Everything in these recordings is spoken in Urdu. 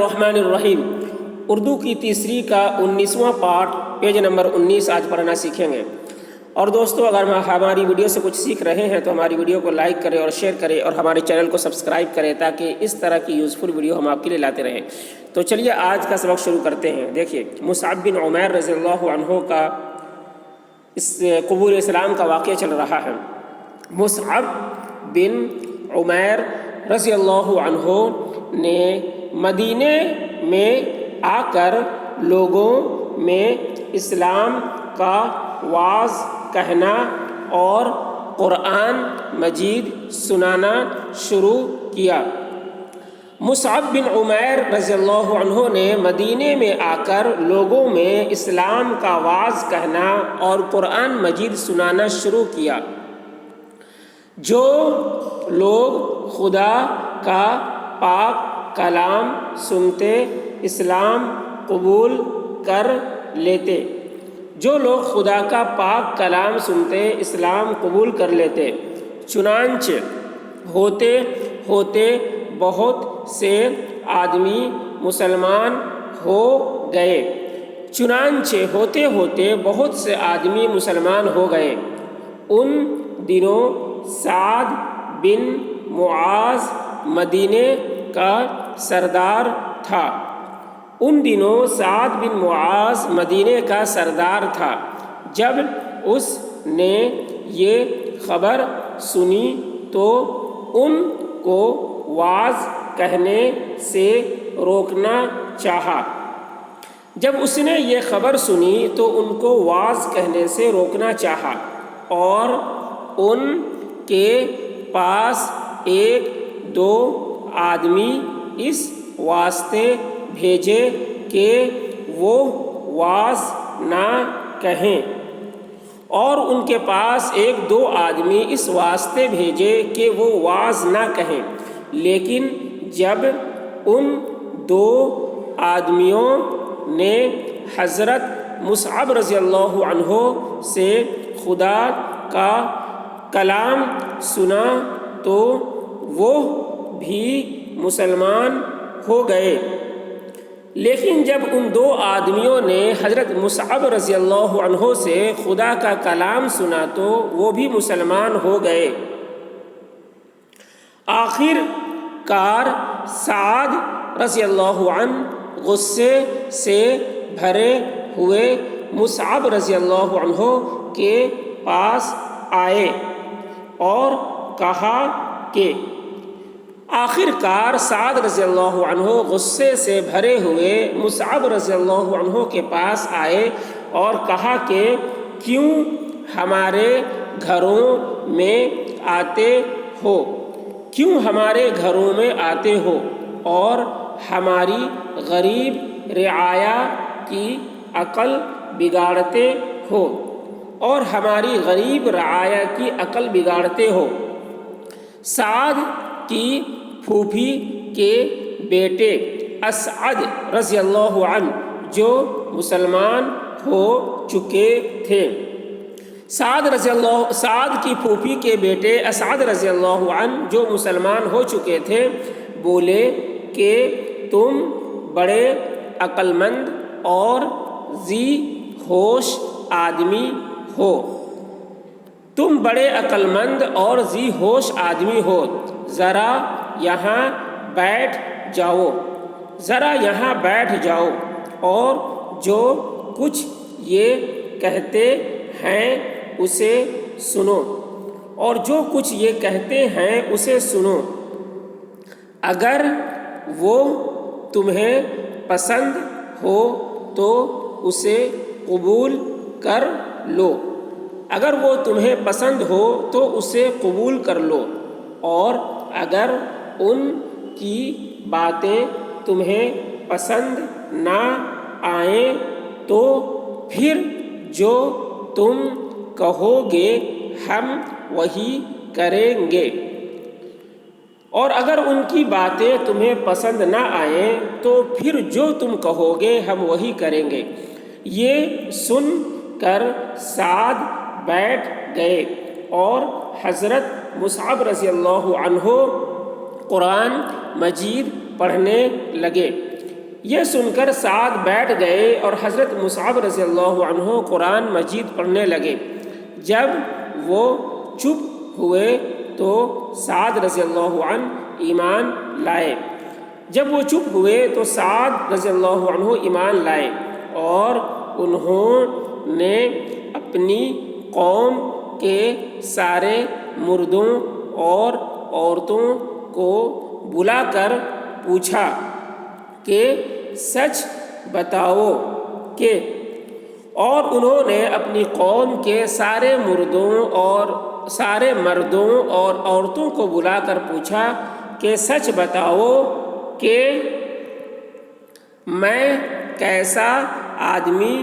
الرحمن الرحیم اردو کی تیسری کا 19واں پارٹ پیج نمبر 19 آج پڑھنا سیکھیں گے۔ اور دوستو اگر ہماری ویڈیو سے کچھ سیکھ رہے ہیں تو ہماری ویڈیو کو لائک کریں اور شیئر کریں اور ہمارے چینل کو سبسکرائب کریں تاکہ اس طرح کی یوزفل ویڈیو ہم آپ کے لیے لاتے رہیں۔ تو چلیے آج کا سبق شروع کرتے ہیں۔ دیکھیے مصعب بن عمیر رضی اللہ عنہ کا اس قبول اسلام کا واقعہ چل رہا ہے۔ مصعب بن عمیر رضی اللہ عنہ نے مدینے میں آ کر لوگوں میں اسلام کا واعظ کہنا اور قرآن مجید سنانا شروع کیا۔ مصعب بن عمیر رضی اللہ عنہ نے مدینے میں آ کر لوگوں میں اسلام کا واعظ کہنا اور قرآن مجید سنانا شروع کیا۔ جو لوگ خدا کا پاک کلام سنتے اسلام قبول کر لیتے، جو لوگ خدا کا پاک کلام سنتے اسلام قبول کر لیتے، چنانچہ ہوتے ہوتے بہت سے آدمی مسلمان ہو گئے۔ چنانچہ ہوتے ہوتے بہت سے آدمی مسلمان ہو گئے۔ ان دنوں سعد بن معاذ مدینے کا سردار تھا۔ ان دنوں سعد بن معاذ مدینے کا سردار تھا۔ جب اس نے یہ خبر سنی تو ان کو واعظ کہنے سے روکنا چاہا۔ جب اس نے یہ خبر سنی تو ان کو واعظ کہنے سے روکنا چاہا اور ان کے پاس ایک دو آدمی اس واسطے بھیجے کہ وہ واعظ نہ کہیں، اور ان کے پاس ایک دو آدمی اس واسطے بھیجے کہ وہ واعظ نہ کہیں۔ لیکن جب ان دو آدمیوں نے حضرت مصعب رضی اللہ عنہ سے خدا کا کلام سنا تو وہ بھی مسلمان ہو گئے۔ لیکن جب ان دو آدمیوں نے حضرت مصعب رضی اللہ عنہ سے خدا کا کلام سنا تو وہ بھی مسلمان ہو گئے۔ آخر کار سعد رضی اللہ عنہ غصے سے بھرے ہوئے مصعب رضی اللہ عنہ کے پاس آئے اور کہا کہ آخر کار سعد رضی اللہ عنہ غصے سے بھرے ہوئے مصعب رضی اللہ عنہ کے پاس آئے اور کہا کہ کیوں ہمارے گھروں میں آتے ہو؟ کیوں ہمارے گھروں میں آتے ہو اور ہماری غریب رعایا کی عقل بگاڑتے ہو اور ہماری غریب رعایا کی عقل بگاڑتے ہو؟ سعد کی پھوپھی کے بیٹے اسعد رضی اللہ عنہ جو مسلمان ہو چکے تھے، سعد کی پھوپھی کے بیٹے اسعد رضی اللہ عنہ جو مسلمان ہو چکے تھے بولے کہ تم بڑے عقل مند اور ذی ہوش آدمی ہو، تم بڑے عقل مند اور ذی ہوش آدمی ہو، ذرا یہاں بیٹھ جاؤ، ذرا یہاں بیٹھ جاؤ اور جو کچھ یہ کہتے ہیں اسے سنو، اور جو کچھ یہ کہتے ہیں اسے سنو۔ اگر وہ تمہیں پسند ہو تو اسے قبول کر لو، اگر وہ تمہیں پسند ہو تو اسے قبول کر لو، اور اگر ان کی باتیں تمہیں پسند نہ آئیں تو پھر جو تم کہو گے ہم وہی کریں گے، اور اگر ان کی باتیں تمہیں پسند نہ آئیں تو پھر جو تم کہو گے ہم وہی کریں گے۔ یہ سن کر سعد بیٹھ گئے اور حضرت مصعب رضی اللہ عنہ قرآن مجید پڑھنے لگے۔ یہ سن کر سعد بیٹھ گئے اور حضرت مصعب رضی اللہ عنہ قرآن مجید پڑھنے لگے۔ جب وہ چپ ہوئے تو سعد رضی اللہ عنہ ایمان لائے۔ جب وہ چپ ہوئے تو سعد رضی اللہ عنہ ایمان لائے اور انہوں نے اپنی قوم کے سارے مردوں اور عورتوں کو بلا کر پوچھا کہ سچ بتاؤ کہ اور انہوں نے اپنی قوم کے سارے مردوں اور عورتوں کو بلا کر پوچھا کہ سچ بتاؤ کہ میں کیسا آدمی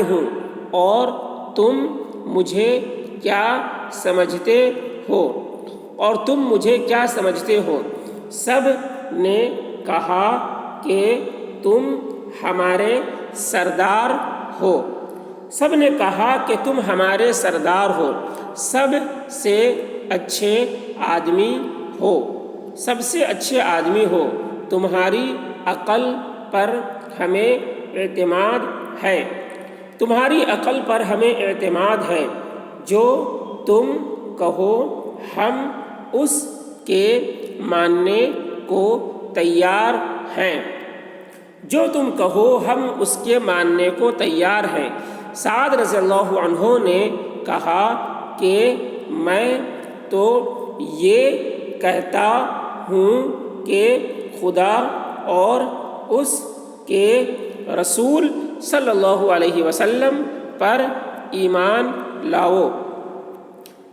ہوں اور تم مجھے کیا سمجھتے ہو؟ سب نے کہا کہ تم ہمارے سردار ہو۔ سب سے اچھے آدمی ہو، تمہاری عقل پر ہمیں اعتماد ہے، جو تم کہو ہم اس کے ماننے کو تیار ہیں۔ سعد رضی اللہ عنہ نے کہا کہ میں تو یہ کہتا ہوں کہ خدا اور اس کے رسول صلی اللہ علیہ وسلم پر ایمان لاؤ۔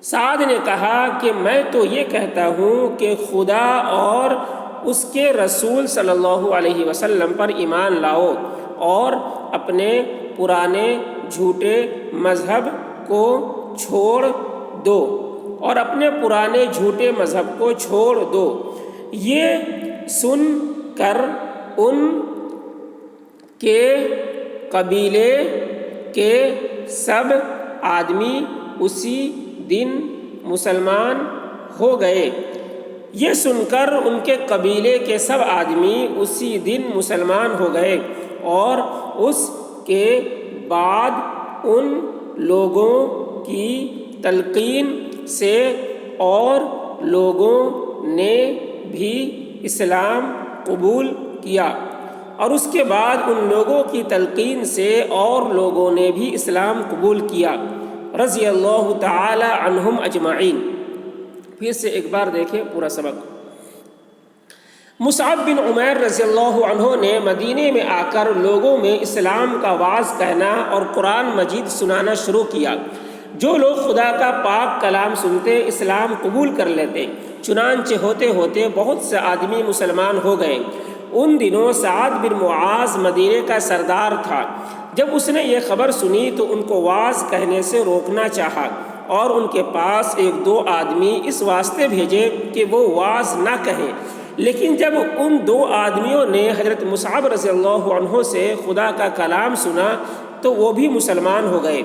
سعد نے کہا کہ میں تو یہ کہتا ہوں کہ خدا اور اس کے رسول صلی اللہ علیہ وسلم پر ایمان لاؤ اور اپنے پرانے جھوٹے مذہب کو چھوڑ دو۔ یہ سن کر ان کے قبیلے کے سب آدمی اسی دن مسلمان ہو گئے۔ اور اس کے بعد ان لوگوں کی تلقین سے اور لوگوں نے بھی اسلام قبول کیا۔ رضی اللہ تعالی عنہم اجمعین۔ پھر سے ایک بار دیکھیں پورا سبق۔ مصعب بن عمیر رضی اللہ عنہ نے مدینے میں آ کر لوگوں میں اسلام کا واعظ کہنا اور قرآن مجید سنانا شروع کیا۔ جو لوگ خدا کا پاک کلام سنتے اسلام قبول کر لیتے، چنانچہ ہوتے ہوتے بہت سے آدمی مسلمان ہو گئے۔ ان دنوں سعد بن معاذ مدینے کا سردار تھا۔ جب اس نے یہ خبر سنی تو ان کو واعظ کہنے سے روکنا چاہا اور ان کے پاس ایک دو آدمی اس واسطے بھیجے کہ وہ واعظ نہ کہیں، لیکن جب ان دو آدمیوں نے حضرت مصعب رضی اللہ عنہ سے خدا کا کلام سنا تو وہ بھی مسلمان ہو گئے۔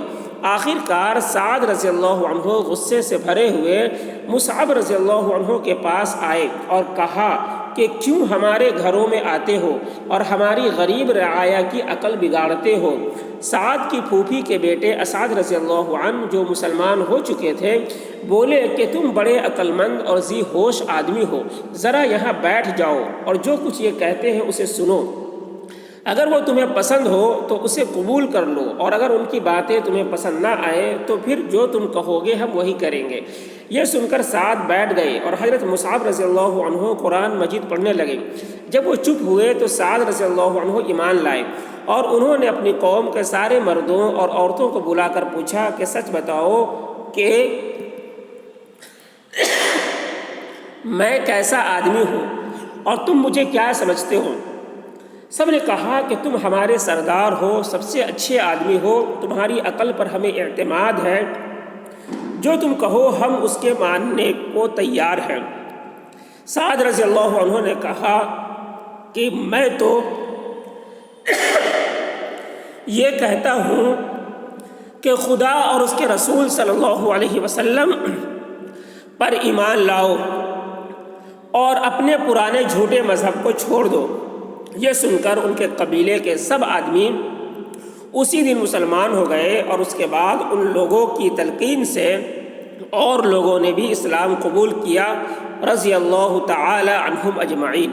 آخر کار سعد رضی اللہ عنہ غصے سے بھرے ہوئے مصعب رضی اللہ عنہ کے پاس آئے اور کہا کہ کیوں ہمارے گھروں میں آتے ہو اور ہماری غریب رعایا کی عقل بگاڑتے ہو؟ سعد کی پھوپھی کے بیٹے اسعد رضی اللہ عنہ جو مسلمان ہو چکے تھے بولے کہ تم بڑے عقل مند اور ذی ہوش آدمی ہو، ذرا یہاں بیٹھ جاؤ اور جو کچھ یہ کہتے ہیں اسے سنو۔ اگر وہ تمہیں پسند ہو تو اسے قبول کر لو، اور اگر ان کی باتیں تمہیں پسند نہ آئے تو پھر جو تم کہو گے ہم وہی کریں گے۔ یہ سن کر سعد بیٹھ گئے اور حضرت مصعب رضی اللہ عنہ قرآن مجید پڑھنے لگے۔ جب وہ چپ ہوئے تو سعد رضی اللہ عنہ ایمان لائے اور انہوں نے اپنی قوم کے سارے مردوں اور عورتوں کو بلا کر پوچھا کہ سچ بتاؤ کہ میں کیسا آدمی ہوں اور تم مجھے کیا سمجھتے ہو؟ سب نے کہا کہ تم ہمارے سردار ہو، سب سے اچھے آدمی ہو، تمہاری عقل پر ہمیں اعتماد ہے، جو تم کہو ہم اس کے ماننے کو تیار ہیں۔ سعد رضی اللہ عنہ نے کہا کہ میں تو یہ کہتا ہوں کہ خدا اور اس کے رسول صلی اللہ علیہ وسلم پر ایمان لاؤ اور اپنے پرانے جھوٹے مذہب کو چھوڑ دو۔ یہ سن کر ان کے قبیلے کے سب آدمی اسی دن مسلمان ہو گئے، اور اس کے بعد ان لوگوں کی تلقین سے اور لوگوں نے بھی اسلام قبول کیا، رضی اللہ تعالی عنہم اجمعین۔